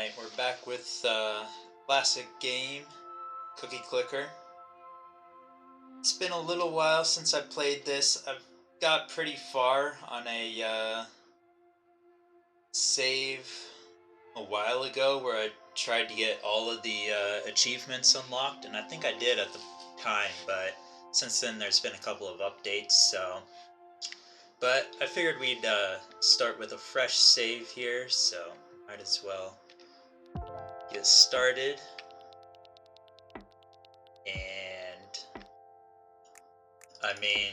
Alright, we're back with classic game, Cookie Clicker. It's been a little while since I played this. I've got pretty far on a save a while ago where I tried to get all of the achievements unlocked, and I think I did at the time, but since then there's been a couple of updates, so... But I figured we'd start with a fresh save here, so might as well get started. And I mean,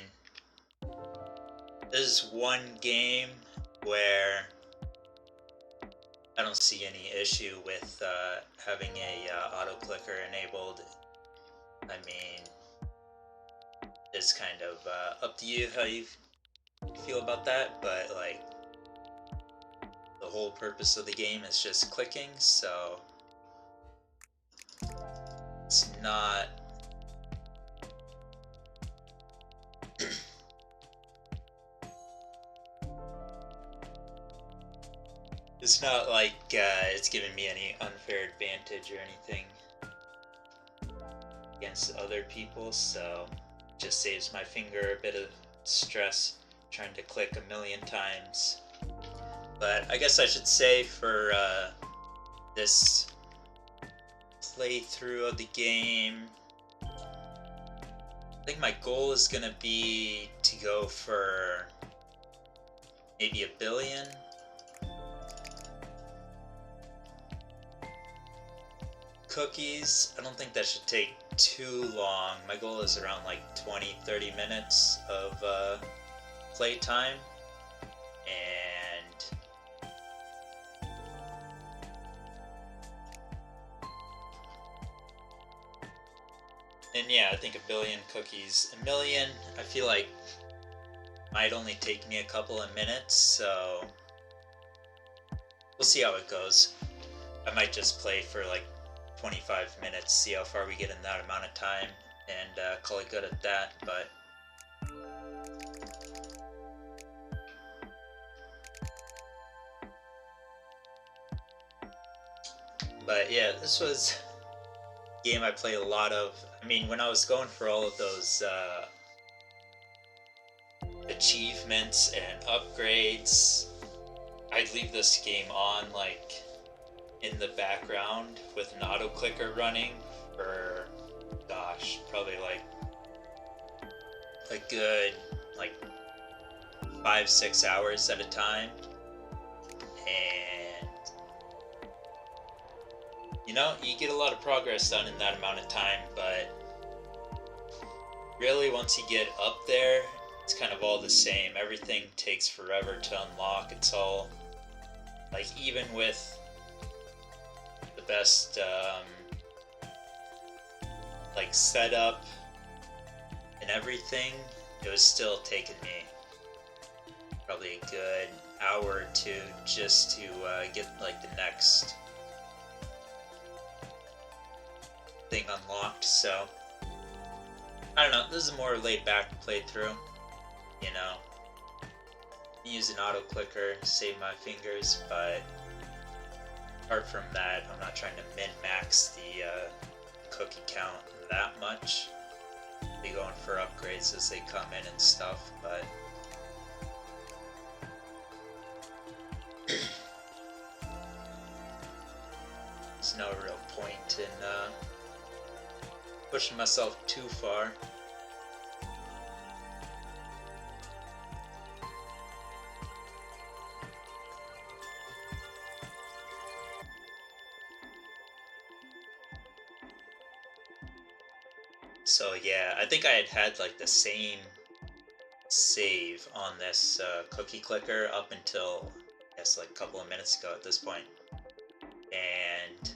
this is one game where I don't see any issue with having a auto clicker enabled. I mean, it's kind of up to you how you feel about that, but like the whole purpose of the game is just clicking, so it's not it's not like it's giving me any unfair advantage or anything against other people, so it just saves my finger a bit of stress trying to click a million times. But I guess I should say for this playthrough of the game, I think my goal is gonna be to go for maybe 1 billion. Cookies. I don't think that should take too long. My goal is around like 20-30 minutes of playtime, and yeah, I think 1 billion cookies. 1 million, I feel like might only take me a couple of minutes, so we'll see how it goes. I might just play for like 25 minutes, see how far we get in that amount of time, and call it good at that. But yeah, this was a game I played a lot of. I mean, when I was going for all of those achievements and upgrades, I'd leave this game on like in the background with an auto clicker running for, gosh, probably like a good like 5-6 hours at a time. And you know, you get a lot of progress done in that amount of time, but really once you get up there, it's kind of all the same. Everything takes forever to unlock. It's all like, even with the best like setup and everything, it was still taking me probably a good hour or two just to get like the next thing unlocked. So I don't know, this is a more laid back playthrough, you know. Use an auto clicker, save my fingers, but apart from that, I'm not trying to min-max the cookie count that much. Be going for upgrades as they come in and stuff, but there's no real point in pushing myself too far. So yeah, I think I had like the same save on this cookie clicker up until, I guess, like a couple of minutes ago at this point. And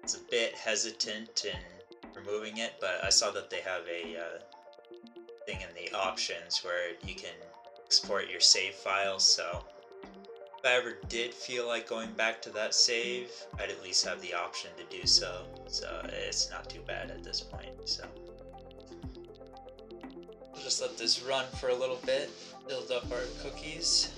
it's a bit hesitant in removing it, but I saw that they have a thing in the options where you can export your save file, so if I ever did feel like going back to that save, I'd at least have the option to do so. So it's not too bad at this point. So we'll just let this run for a little bit, build up our cookies.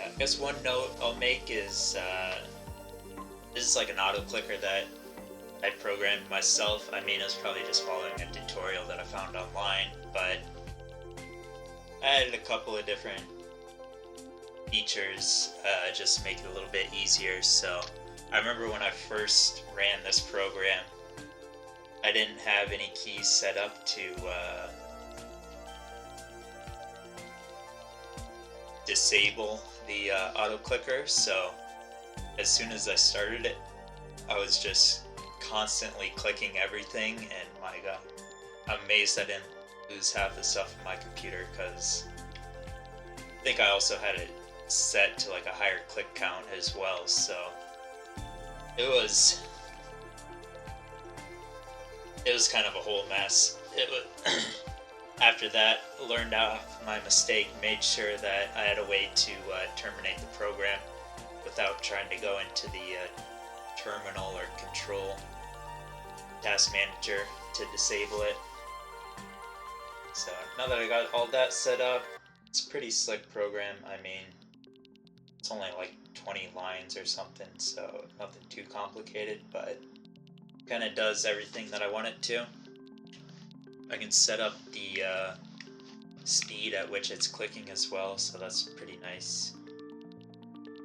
Yeah, I guess one note I'll make is this is like an auto clicker that I programmed myself. I mean, I was probably just following a tutorial that I found online, but I added a couple of different features just to make it a little bit easier. So I remember when I first ran this program, I didn't have any keys set up to disable the auto clicker, so as soon as I started it, I was just constantly clicking everything, and my god, I'm amazed I didn't lose half the stuff in my computer, because I think I also had it set to like a higher click count as well, so it was kind of a whole mess. It was after that, learned off my mistake, made sure that I had a way to terminate the program without trying to go into the terminal or control task manager to disable it. So now that I got all that set up, it's a pretty slick program. I mean, it's only like 20 lines or something, so nothing too complicated, but kind of does everything that I want it to. I can set up the speed at which it's clicking as well, so that's pretty nice.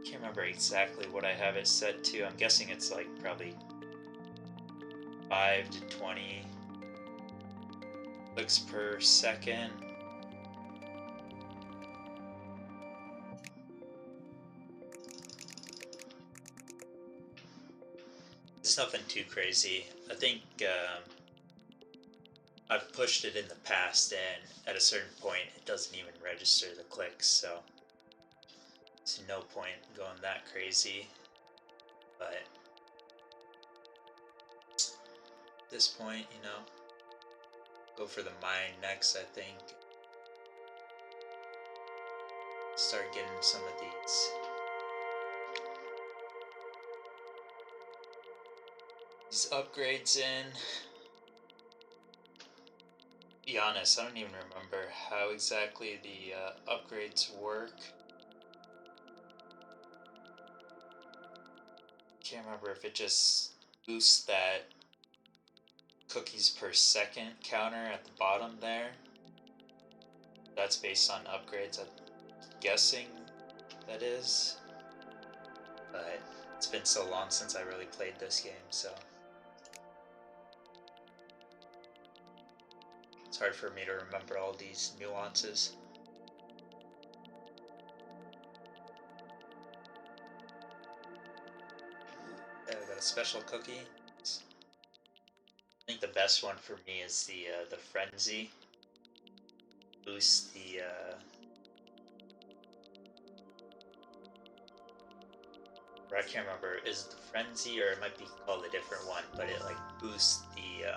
Can't remember exactly what I have it set to. I'm guessing it's like probably 5 to 20 clicks per second. It's nothing too crazy. I think I've pushed it in the past, and at a certain point it doesn't even register the clicks, so there's no point going that crazy. But at this point, you know, go for the mine next, I think. Start getting some of these upgrades in. To be honest, I don't even remember how exactly the upgrades work. Can't remember if it just boosts that cookies per second counter at the bottom there. That's based on upgrades, I'm guessing that is. But it's been so long since I really played this game, so it's hard for me to remember all these nuances. I got a special cookie. I think the best one for me is the frenzy. Boost the or I can't remember, is it the frenzy or it might be called a different one, but it like boosts the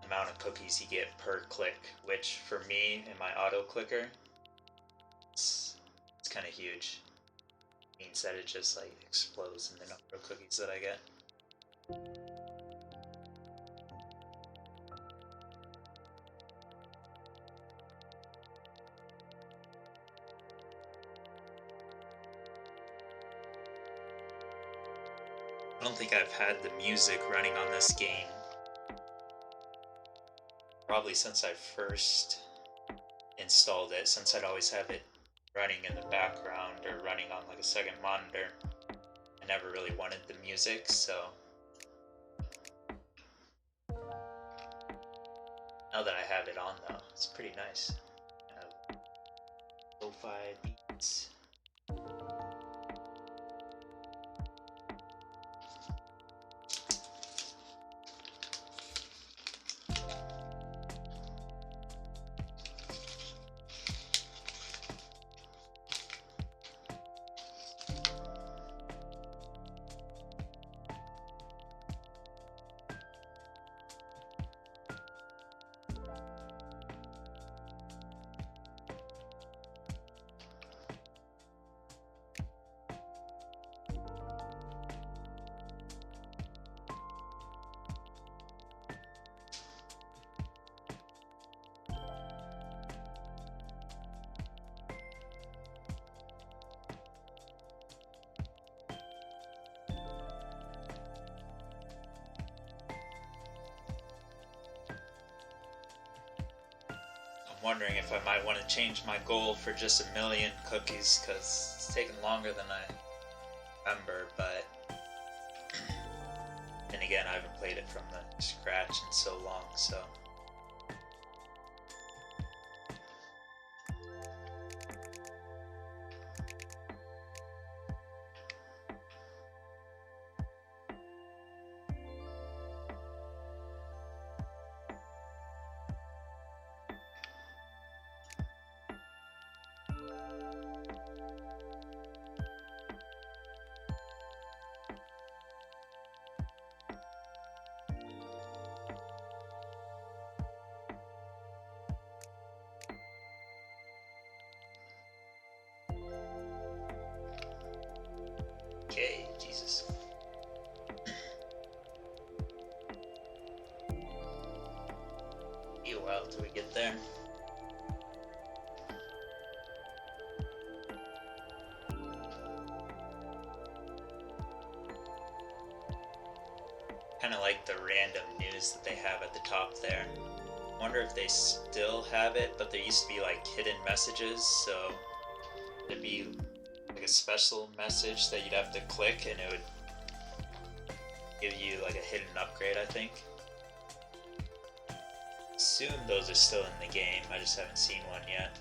amount of cookies you get per click, which for me in my auto clicker, it's kind of huge. It means that it just like explodes in the number of cookies that I get. I don't think I've had the music running on this game probably since I first installed it, since I'd always have it running in the background or running on like a second monitor. I never really wanted the music, so now that I have it on though, it's pretty nice. Lo-fi beats. wondering if I might want to change my goal for just 1,000,000 cookies, because it's taken longer than I remember, but and again, I haven't played it from the scratch in so long, so. Okay, Jesus. Be a while till we get there. Kind of like the random news that they have at the top there. I wonder if they still have it, but there used to be like hidden messages, so there'd be like a special message that you'd have to click and it would give you like a hidden upgrade, I think. Assume those are still in the game, I just haven't seen one yet.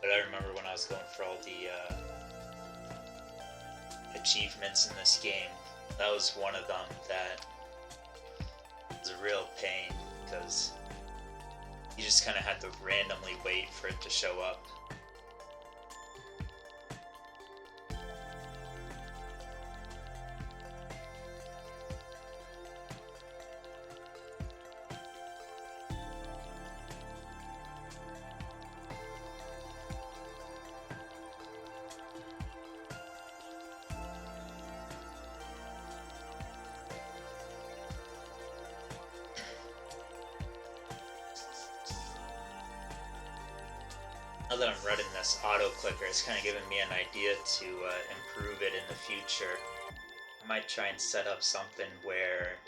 But I remember when I was going for all the achievements in this game, that was one of them that was a real pain, because you just kind of had to randomly wait for it to show up. Now that I'm running this auto clicker, it's kind of giving me an idea to improve it in the future. I might try and set up something where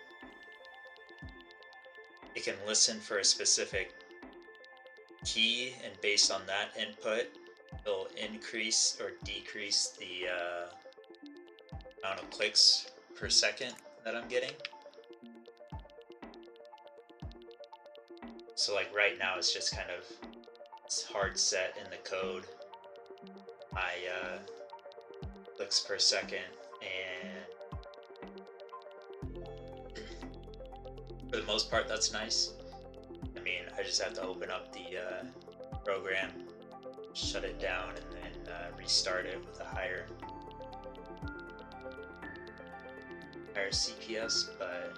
it can listen for a specific key, and based on that input, it'll increase or decrease the amount of clicks per second that I'm getting. So like right now it's just kind of hard set in the code my clicks per second, and for the most part that's nice. I mean, I just have to open up the program, shut it down, and then restart it with a higher CPS, but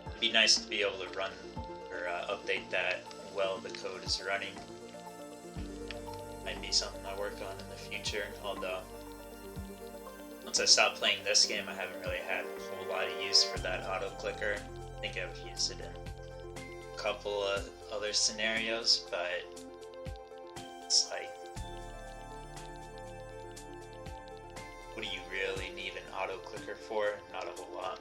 it'd be nice to be able to run or update that while the code is running. Might be something I work on in the future, although once I stop playing this game I haven't really had a whole lot of use for that auto clicker. I think I've used it in a couple of other scenarios, but it's like, what do you really need an auto clicker for? Not a whole lot.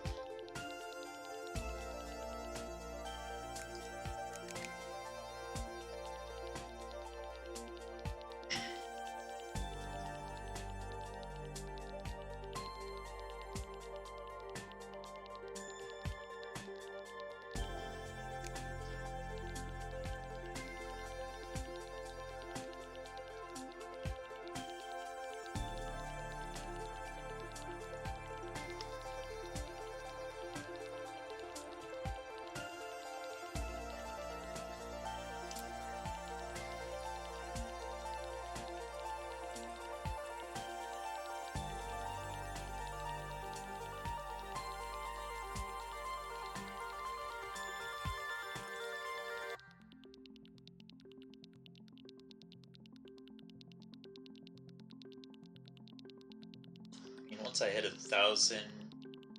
Once I hit 1,000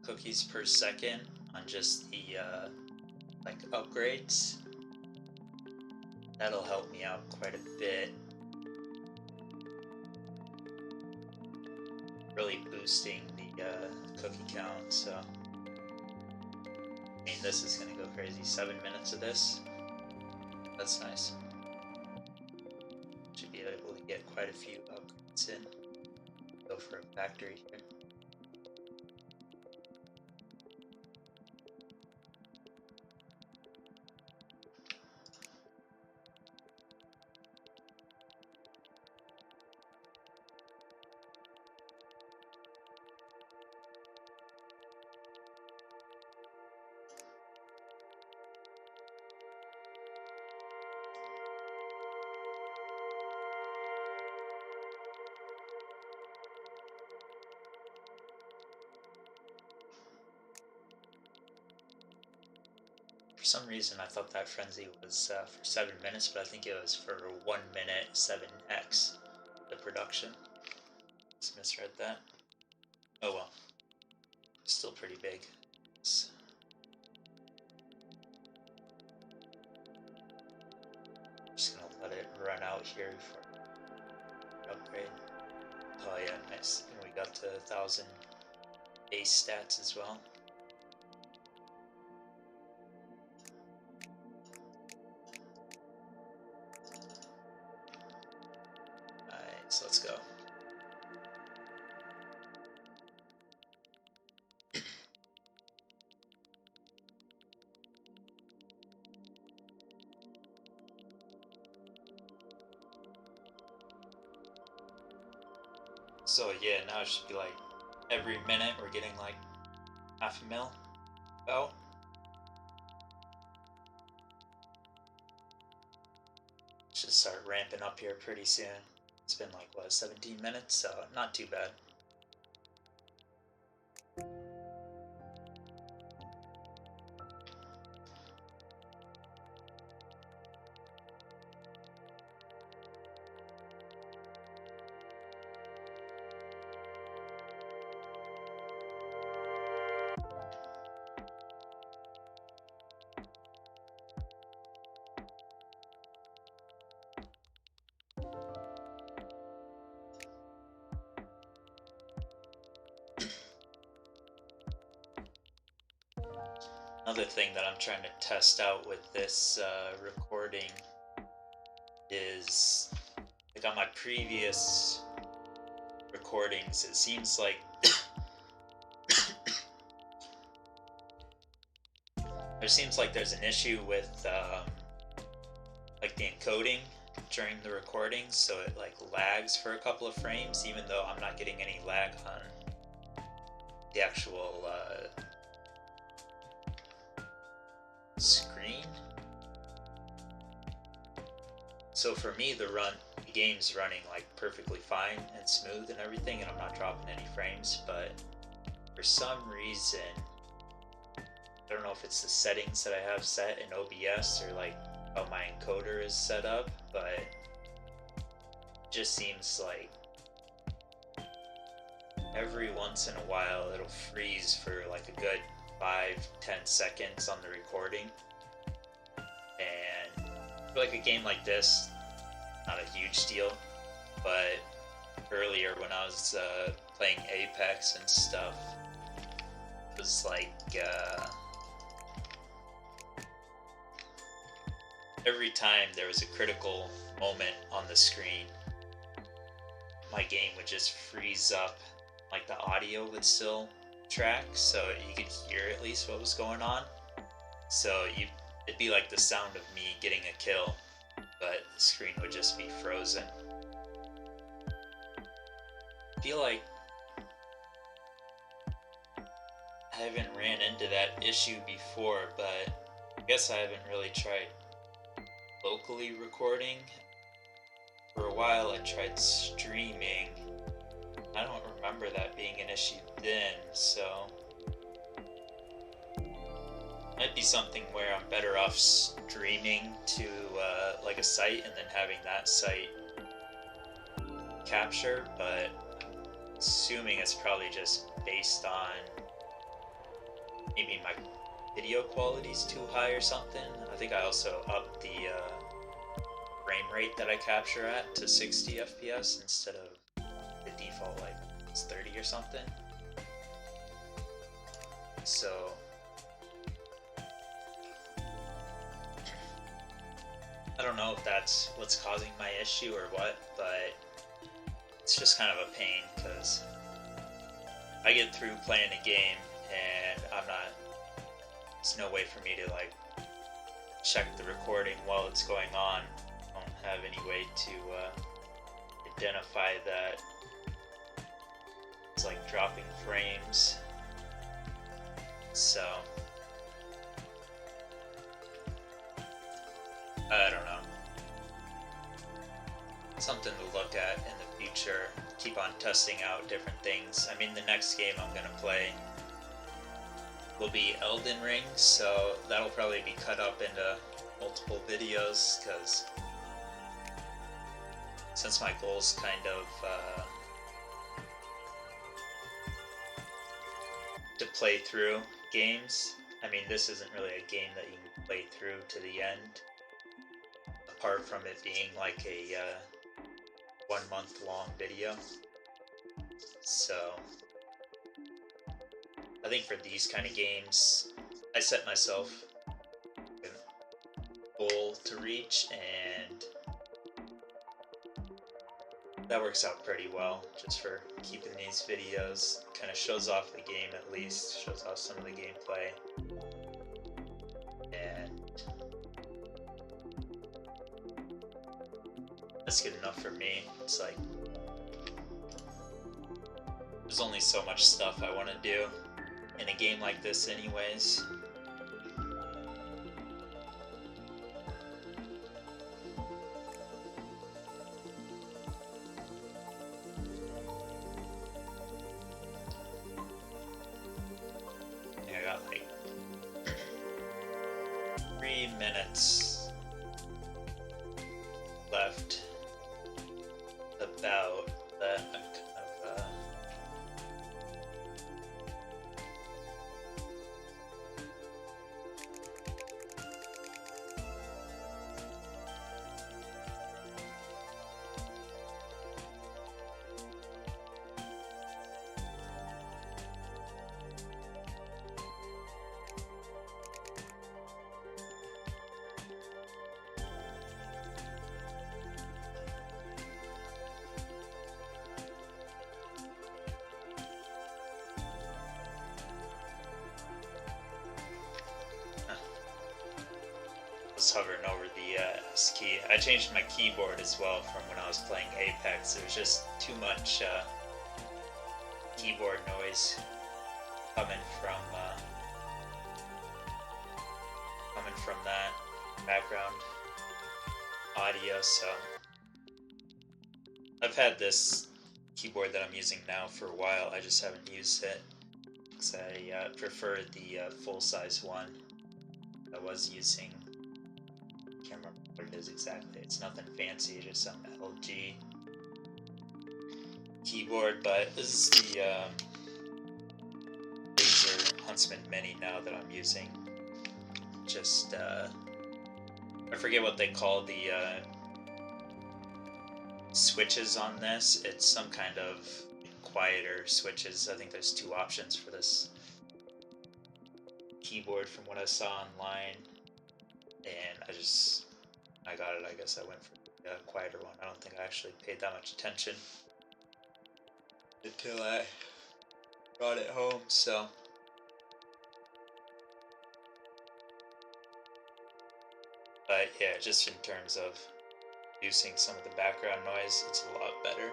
cookies per second on just the like upgrades, that'll help me out quite a bit, really boosting the cookie count. So I mean, mean, this is gonna go crazy. 7 minutes of this. That's nice. Should be able to get quite a few upgrades in. Go for a factory here. For some reason, I thought that frenzy was for 7 minutes, but I think it was for 1 minute 7x the production. Just misread that. Oh well, still pretty big. Just gonna let it run out here before upgrade. Oh yeah, nice. And we got to 1,000 base stats as well. Alright, so let's go. So yeah, now it should be like every minute we're getting like 0.5 mil out. Should start ramping up here pretty soon. It's been like what, 17 minutes, so not too bad. Another thing that I'm trying to test out with this recording is, like on my previous recordings, it seems like there's an issue with like the encoding during the recording, so it like lags for a couple of frames, even though I'm not getting any lag on the actual screen. So for me, the game's running like perfectly fine and smooth and everything, and I'm not dropping any frames, but for some reason, I don't know if it's the settings that I have set in OBS or like how my encoder is set up, but it just seems like every once in a while it'll freeze for like a good 5-10 seconds on the recording. And for like a game like this, not a huge deal, but earlier when I was playing Apex and stuff, it was like every time there was a critical moment on the screen, my game would just freeze up. Like the audio would still track, so you could hear at least what was going on. So it'd be like the sound of me getting a kill, but the screen would just be frozen. I feel like I haven't ran into that issue before, but I guess I haven't really tried locally recording. For a while I tried streaming. I don't remember that being an issue then, so might be something where I'm better off streaming to like a site and then having that site capture, but assuming it's probably just based on maybe my video quality's too high or something. I think I also upped the frame rate that I capture at to 60 FPS instead of the default like it's 30 or something. So I don't know if that's what's causing my issue or what, but it's just kind of a pain because I get through playing a game and there's no way for me to like check the recording while it's going on. I don't have any way to identify that it's like dropping frames. So I don't know. Something to look at in the future. Keep on testing out different things. I mean, the next game I'm gonna play will be Elden Ring, so that'll probably be cut up into multiple videos because since my goal's kind of to play through games. I mean, this isn't really a game that you can play through to the end, apart from it being like a 1 month long video. So I think for these kind of games, I set myself a goal to reach, and that works out pretty well just for keeping these videos. Kind of shows off the game, at least shows off some of the gameplay, and that's good enough for me. It's like there's only so much stuff I want to do in a game like this anyways. I got like 3 minutes left about that. I'm kind of was hovering over the S key. I changed my keyboard as well from when I was playing Apex. There was just too much keyboard noise coming from that background audio. So I've had this keyboard that I'm using now for a while. I just haven't used it because I prefer the full-size one I was using. Can't remember what it is exactly. It's nothing fancy, just some LG keyboard, but this is the Razer Huntsman Mini now that I'm using. Just I forget what they call the switches on this. It's some kind of quieter switches. I think there's 2 options for this keyboard from what I saw online, and I got it. I guess I went for the quieter one. I don't think I actually paid that much attention until I brought it home. So but yeah, just in terms of reducing some of the background noise, it's a lot better.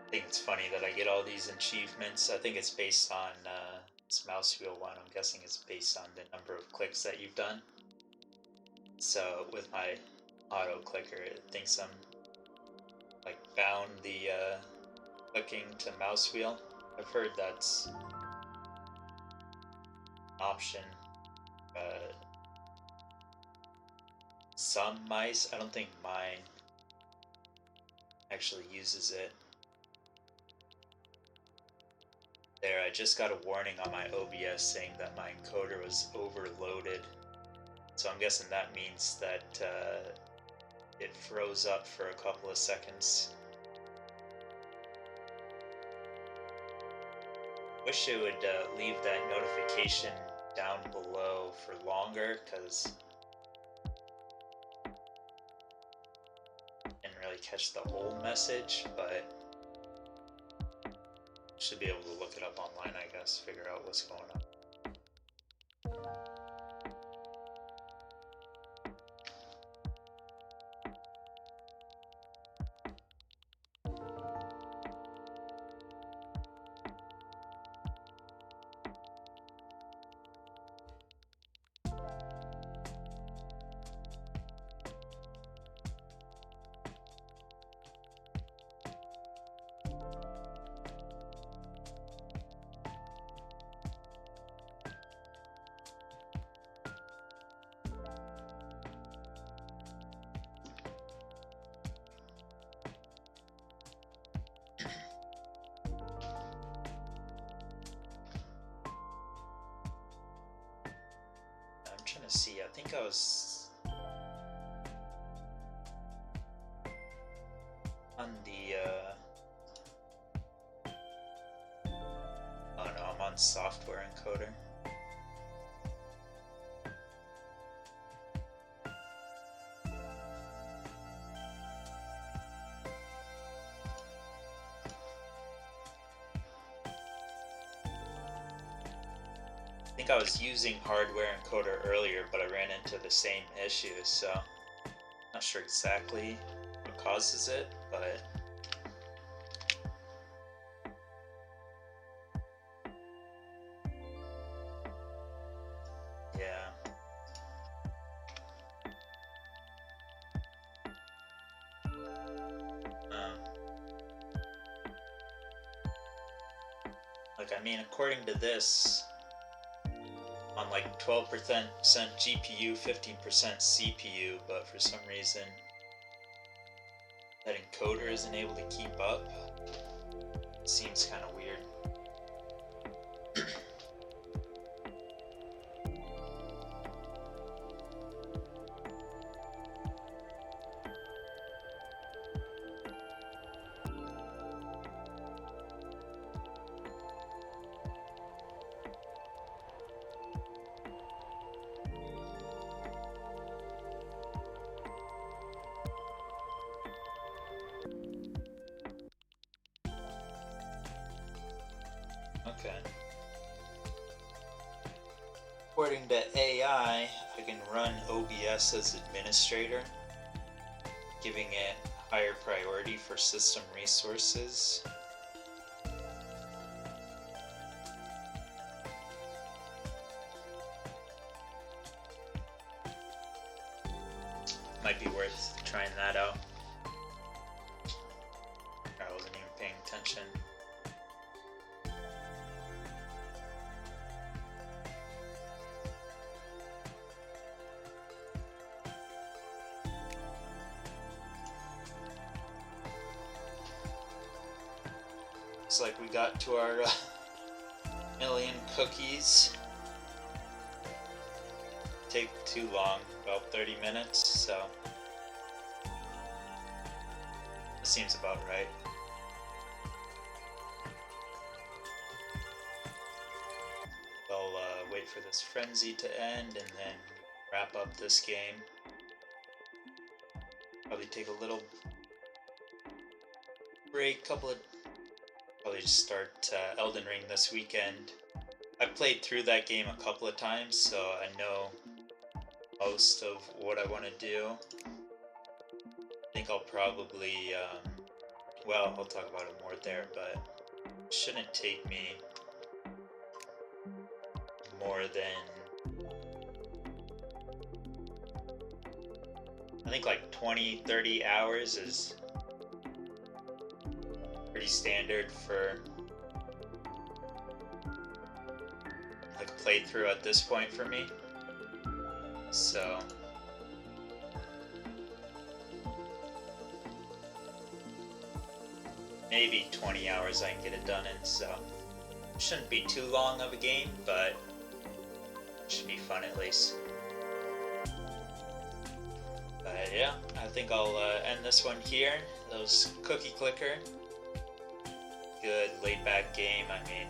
I think it's funny that I get all these achievements. I think it's based on this mouse wheel one. I'm guessing it's based on the number of clicks that you've done. So with my auto clicker, it thinks I'm like bound the clicking to mouse wheel. I've heard that's an option. Some mice, I don't think mine actually uses it. There, I just got a warning on my OBS saying that my encoder was overloaded. So I'm guessing that means that it froze up for a couple of seconds. Wish it would leave that notification down below for longer, because I didn't really catch the whole message, but should be able to look it up online, I guess, figure out what's going on. I'm trying to see, I think I was on the, oh no, I'm on software encoder. I think I was using hardware encoder earlier, but I ran into the same issue, so not sure exactly what causes it, but yeah. Like, I mean, according to this, on like 12% GPU, 15% CPU, but for some reason that encoder isn't able to keep up. It seems kind of weird. Okay. According to AI, I can run OBS as administrator, giving it higher priority for system resources. Might be worth trying that out. I wasn't even paying attention. Looks like we got to our million cookies. Take too long, about 30 minutes, so that seems about right. I'll wait for this frenzy to end and then wrap up this game. Probably take a little break, probably just start Elden Ring this weekend. I played through that game a couple of times, so I know most of what I want to do. I think I'll probably, well, I'll talk about it more there, but it shouldn't take me more than I think like 20, 30 hours is pretty standard for like a playthrough at this point for me. So maybe 20 hours I can get it done in, so it shouldn't be too long of a game, but it should be fun at least. But yeah, I think I'll end this one here. That was Cookie Clicker. Good laid back game. I mean,